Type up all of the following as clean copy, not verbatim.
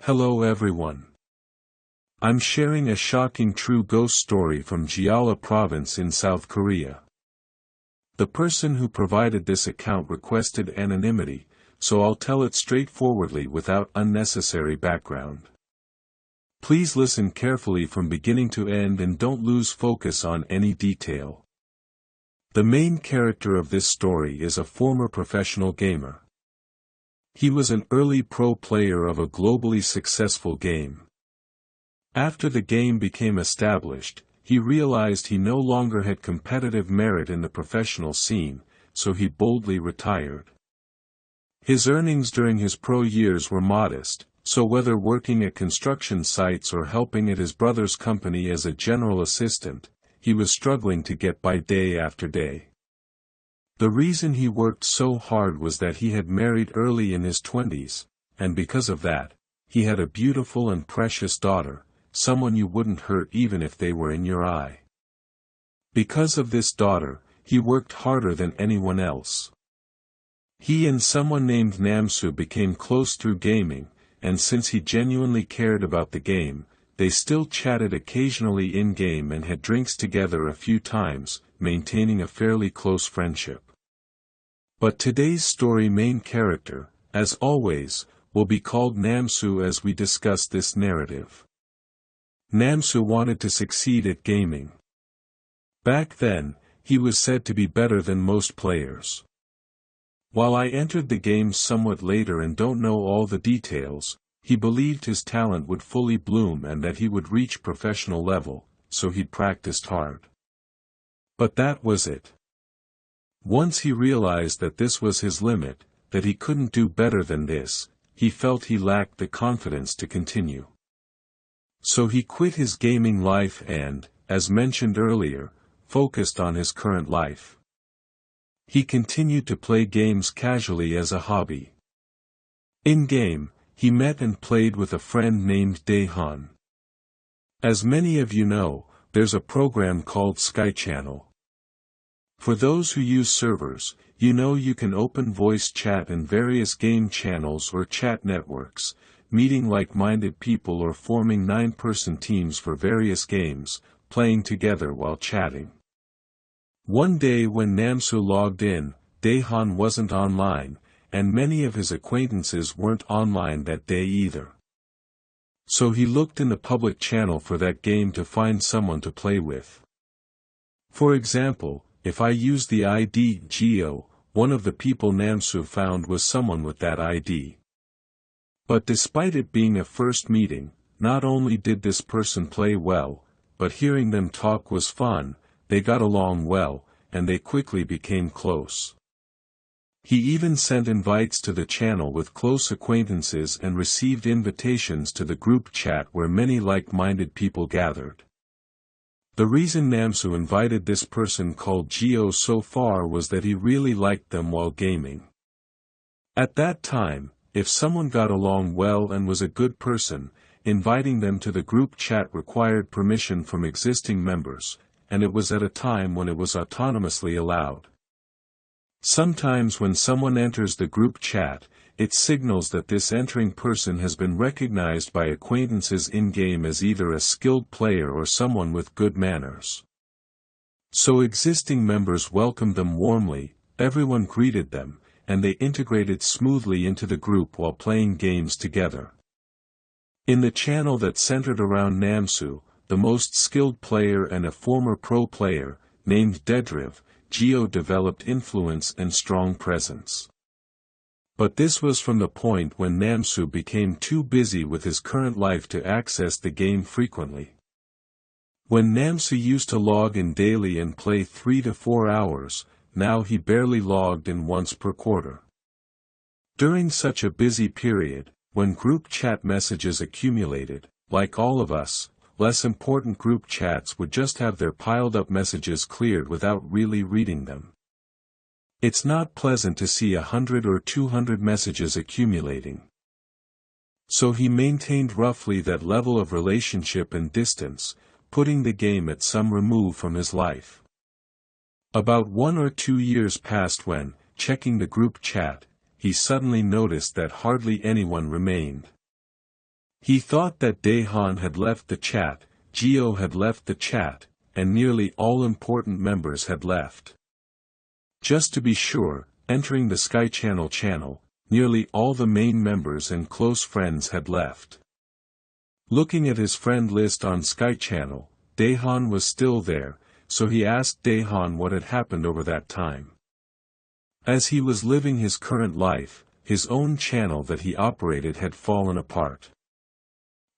Hello everyone. I'm sharing a shocking true ghost story from Jeolla Province in South Korea. The person who provided this account requested anonymity, so I'll tell it straightforwardly without unnecessary background. Please listen carefully from beginning to end and don't lose focus on any detail. The main character of this story is a former professional gamer. He was an early pro player of a globally successful game. After the game became established, he realized he no longer had competitive merit in the professional scene, so he boldly retired. His earnings during his pro years were modest, so whether working at construction sites or helping at his brother's company as a general assistant, he was struggling to get by day after day. The reason he worked so hard was that he had married early in his 20s, and because of that, he had a beautiful and precious daughter, someone you wouldn't hurt even if they were in your eye. Because of this daughter, he worked harder than anyone else. He and someone named Namsu became close through gaming, and since he genuinely cared about the game, they still chatted occasionally in-game and had drinks together a few times, maintaining a fairly close friendship. But today's story main character, as always, will be called Namsu as we discuss this narrative. Namsu wanted to succeed at gaming. Back then, he was said to be better than most players. While I entered the game somewhat later and don't know all the details, he believed his talent would fully bloom and that he would reach professional level, so he'd practiced hard. But that was it. Once he realized that this was his limit, that he couldn't do better than this, he felt he lacked the confidence to continue. So he quit his gaming life and, as mentioned earlier, focused on his current life. He continued to play games casually as a hobby. In-game, he met and played with a friend named Daehan. As many of you know, there's a program called Sky Channel. For those who use servers, you know you can open voice chat in various game channels or chat networks, meeting like-minded people or forming 9-person teams for various games, playing together while chatting. One day when Namsu logged in, Daehan wasn't online, and many of his acquaintances weren't online that day either. So he looked in the public channel for that game to find someone to play with. For example, if I use the ID Geo, one of the people Namsu found was someone with that ID. But despite it being a first meeting, not only did this person play well, but hearing them talk was fun, they got along well, and they quickly became close. He even sent invites to the channel with close acquaintances and received invitations to the group chat where many like-minded people gathered. The reason Namsu invited this person called Geo so far was that he really liked them while gaming. At that time, if someone got along well and was a good person, inviting them to the group chat required permission from existing members, and it was at a time when it was autonomously allowed. Sometimes when someone enters the group chat, it signals that this entering person has been recognized by acquaintances in-game as either a skilled player or someone with good manners. So existing members welcomed them warmly, everyone greeted them, and they integrated smoothly into the group while playing games together. In the channel that centered around Namsu, the most skilled player and a former pro player, named Dedriv, Geo developed influence and strong presence. But this was from the point when Namsu became too busy with his current life to access the game frequently. When Namsu used to log in daily and play 3 to 4 hours, now he barely logged in once per quarter. During such a busy period, when group chat messages accumulated, like all of us, less important group chats would just have their piled-up messages cleared without really reading them. It's not pleasant to see 100 or 200 messages accumulating. So he maintained roughly that level of relationship and distance, putting the game at some remove from his life. About 1 or 2 years passed when, checking the group chat, he suddenly noticed that hardly anyone remained. He thought that Daehan had left the chat, Geo had left the chat, and nearly all important members had left. Just to be sure, entering the Sky channel, nearly all the main members and close friends had left. Looking at his friend list on Sky Channel, Daehan was still there, so he asked Daehan what had happened over that time. As he was living his current life, his own channel that he operated had fallen apart.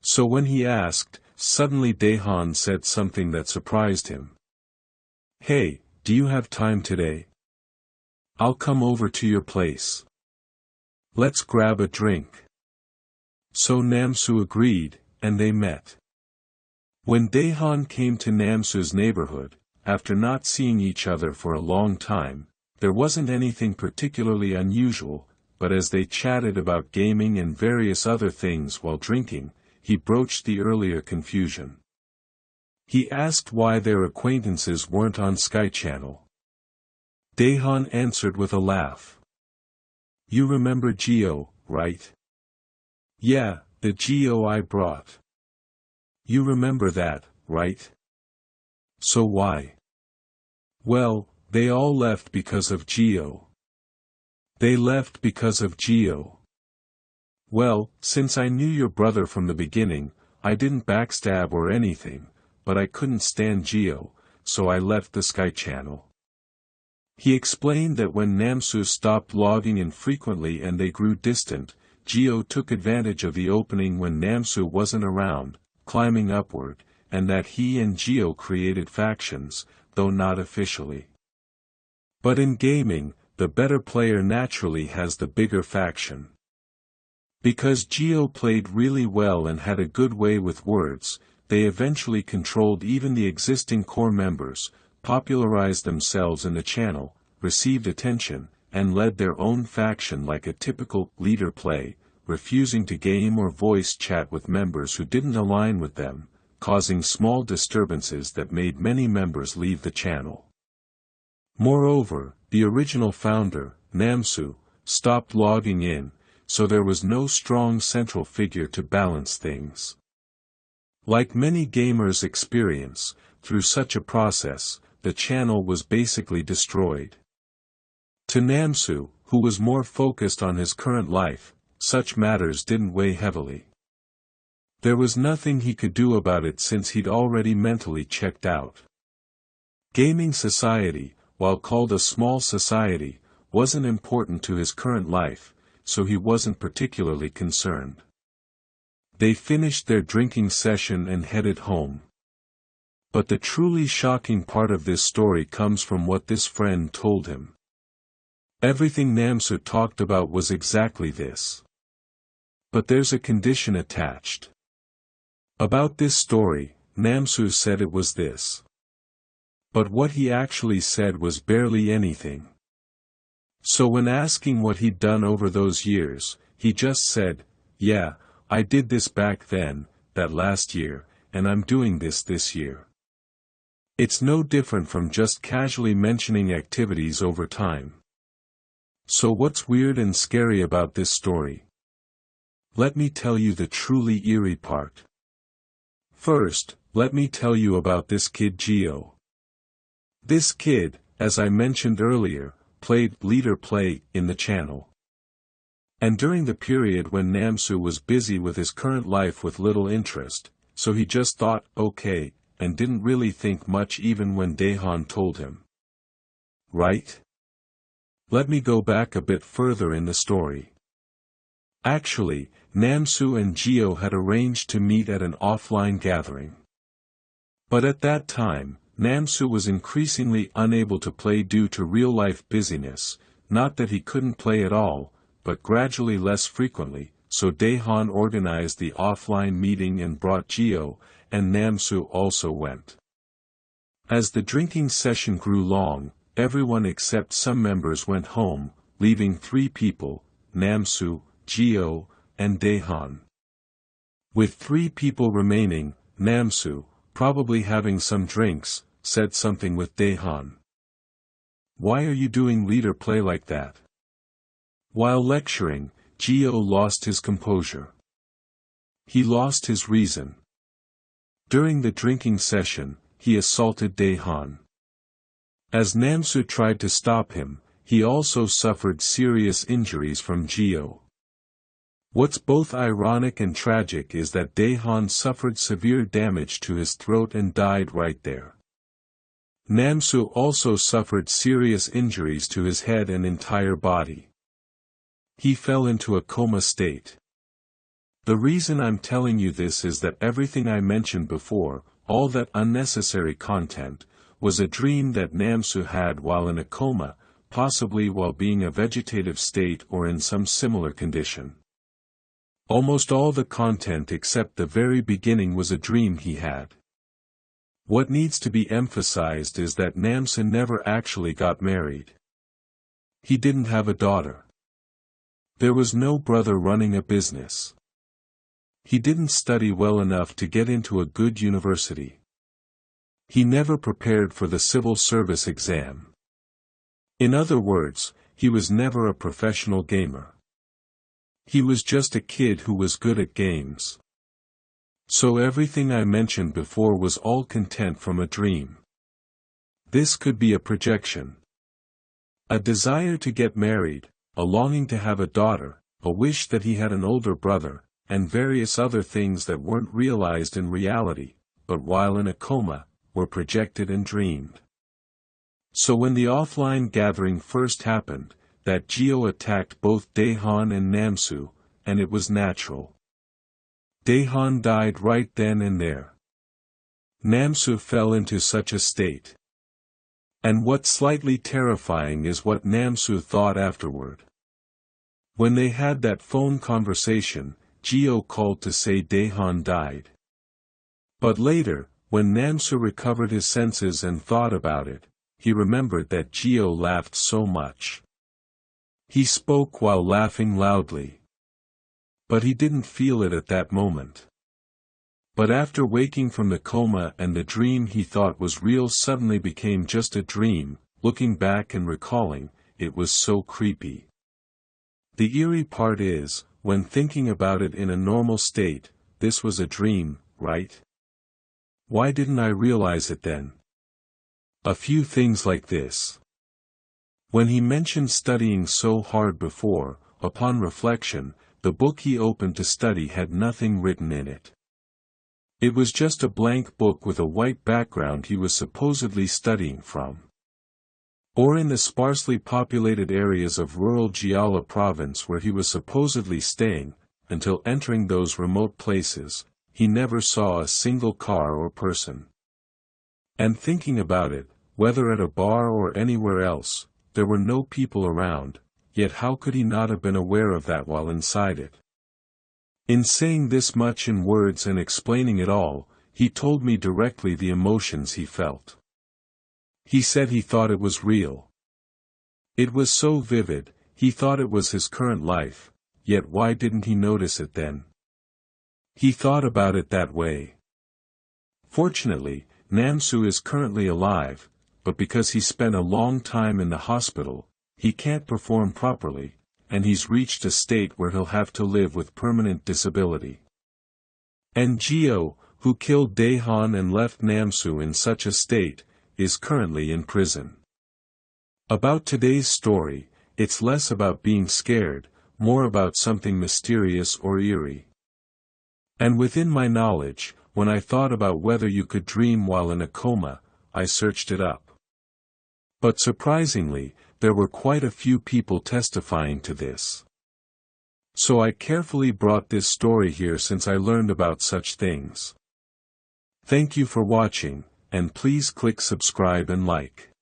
So when he asked, suddenly Daehan said something that surprised him. "Hey, do you have time today? I'll come over to your place. Let's grab a drink." So Namsu agreed, and they met. When Daehan came to Namsu's neighborhood, after not seeing each other for a long time, there wasn't anything particularly unusual, but as they chatted about gaming and various other things while drinking, he broached the earlier confusion. He asked why their acquaintances weren't on Sky Channel. Daehan answered with a laugh. "You remember Geo, right? Yeah, the Geo I brought. You remember that, right? So why?" "Well, they all left because of Geo." "They left because of Geo." "Well, since I knew your brother from the beginning, I didn't backstab or anything, but I couldn't stand Geo, so I left the Sky Channel." He explained that when Namsu stopped logging in frequently and they grew distant, Geo took advantage of the opening when Namsu wasn't around, climbing upward, and that he and Geo created factions, though not officially. But in gaming, the better player naturally has the bigger faction. Because Geo played really well and had a good way with words, they eventually controlled even the existing core members, popularized themselves in the channel, received attention, and led their own faction like a typical leader play, refusing to game or voice chat with members who didn't align with them, causing small disturbances that made many members leave the channel. Moreover, the original founder, Namsu, stopped logging in, so there was no strong central figure to balance things. Like many gamers experience, through such a process, the channel was basically destroyed. To Namsu, who was more focused on his current life, such matters didn't weigh heavily. There was nothing he could do about it since he'd already mentally checked out. Gaming society, while called a small society, wasn't important to his current life, so he wasn't particularly concerned. They finished their drinking session and headed home. But the truly shocking part of this story comes from what this friend told him. Everything Namsu talked about was exactly this. But there's a condition attached. About this story, Namsu said it was this. But what he actually said was barely anything. So when asking what he'd done over those years, he just said, "Yeah, I did this back then, that last year, and I'm doing this year." It's no different from just casually mentioning activities over time. So what's weird and scary about this story? Let me tell you the truly eerie part. First, let me tell you about this kid Geo. This kid, as I mentioned earlier, played leader play in the channel. And during the period when Namsu was busy with his current life with little interest, so he just thought, okay, and didn't really think much even when Daehan told him. Right? Let me go back a bit further in the story. Actually, Namsu and Geo had arranged to meet at an offline gathering. But at that time, Namsu was increasingly unable to play due to real-life busyness, not that he couldn't play at all, but gradually less frequently, so Daehan organized the offline meeting and brought Geo, and Namsu also went. As the drinking session grew long, everyone except some members went home, leaving 3 people, Namsu, Geo, and Daehan. With 3 people remaining, Namsu, probably having some drinks, said something with Daehan. "Why are you doing leader play like that?" While lecturing, Geo lost his composure. He lost his reason. During the drinking session, he assaulted Daehan. As Namsu tried to stop him, he also suffered serious injuries from Jeolla. What's both ironic and tragic is that Daehan suffered severe damage to his throat and died right there. Namsu also suffered serious injuries to his head and entire body. He fell into a coma state. The reason I'm telling you this is that everything I mentioned before, all that unnecessary content, was a dream that Namsu had while in a coma, possibly while being a vegetative state or in some similar condition. Almost all the content except the very beginning was a dream he had. What needs to be emphasized is that Namsu never actually got married. He didn't have a daughter. There was no brother running a business. He didn't study well enough to get into a good university. He never prepared for the civil service exam. In other words, he was never a professional gamer. He was just a kid who was good at games. So everything I mentioned before was all content from a dream. This could be a projection. A desire to get married, a longing to have a daughter, a wish that he had an older brother, and various other things that weren't realized in reality, but while in a coma, were projected and dreamed. So when the offline gathering first happened, that Jeolla attacked both Daehan and Namsu, and it was natural. Daehan died right then and there. Namsu fell into such a state. And what's slightly terrifying is what Namsu thought afterward. When they had that phone conversation, Jeolla called to say Daehan died. But later, when Namsu recovered his senses and thought about it, he remembered that Jeolla laughed so much. He spoke while laughing loudly. But he didn't feel it at that moment. But after waking from the coma and the dream he thought was real suddenly became just a dream, looking back and recalling, it was so creepy. The eerie part is, when thinking about it in a normal state, this was a dream, right? Why didn't I realize it then? A few things like this. When he mentioned studying so hard before, upon reflection, the book he opened to study had nothing written in it. It was just a blank book with a white background he was supposedly studying from. Or in the sparsely populated areas of rural Jeolla Province where he was supposedly staying, until entering those remote places, he never saw a single car or person. And thinking about it, whether at a bar or anywhere else, there were no people around, yet how could he not have been aware of that while inside it? In saying this much in words and explaining it all, he told me directly the emotions he felt. He said he thought it was real. It was so vivid, he thought it was his current life, yet why didn't he notice it then? He thought about it that way. Fortunately, Namsu is currently alive, but because he spent a long time in the hospital, he can't perform properly, and he's reached a state where he'll have to live with permanent disability. And Jeolla, who killed Daehan and left Namsu in such a state, is currently in prison. About today's story, it's less about being scared, more about something mysterious or eerie. And within my knowledge, when I thought about whether you could dream while in a coma, I searched it up. But surprisingly, there were quite a few people testifying to this. So I carefully brought this story here since I learned about such things. Thank you for watching, and please click subscribe and like.